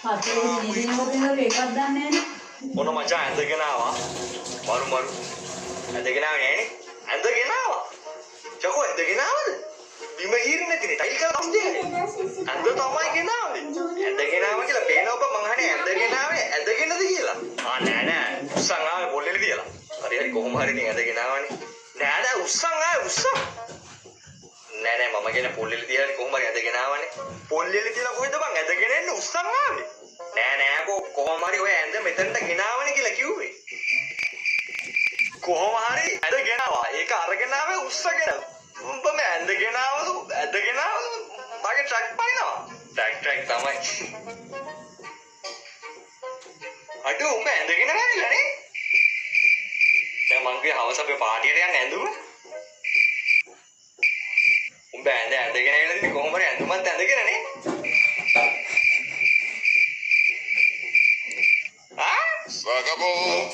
හතරේ දිනවල එකක් දන්නේ නැහැ. මොන මචං ඇඳගෙන ආවා. මරු. ඇඳගෙන ආවේ නෑනේ. ඇඳගෙන ආවා. චකෝ ඇඳගෙන ආවද? බිම හීරි නැතිනේ. ටයිල් කරලා අම්දියනේ. ඇඳ තමයි ගෙනාවේ. ඇඳගෙන ආවා කියලා පේනවා බා මං අහන්නේ ඇඳගෙන ආවේ ඇඳගෙනද කියලා. නෑ. උස්සන් ආවේ පොල්ලෙලි තියලා. හරි කොහොම හරි ඉතින් ඇඳගෙන ආවනේ. නෑ උස්සන් ආවේ උස්සන්. නෑ මම කියන්නේ පොල්ලෙලි තියලා කොහොම හරි ඇඳගෙන ආවනේ. පොල්ලෙලි තියලා කොහෙද බං ඇඳගෙන එන්නේ උස්සන් ආවේ. නෑ කොහොම හරි ඔය ඇඳ මෙතනට ගෙනාවනේ කියලා කිව්වේ. කොහොම හරි ඇඳගෙන ආවා. ඒක අරගෙන ආවේ උස්සගෙන. උඹ මේ ඇඳගෙන ආවද? මගේ ට්‍රක් පයින්නවා. ට්‍රක් තමයි. අඩෝ උඹ ඇඳගෙන නැවිලා නේ? දැන් මං ගියේ හවස අපේ පාටියට යන්න ඇඳුම. උඹ ඇඳගෙන ඇවිල්ලා ඉන්නේ කොහොම හරි ඇඳුමත් ඇඳගෙන නේ? Vagabundo.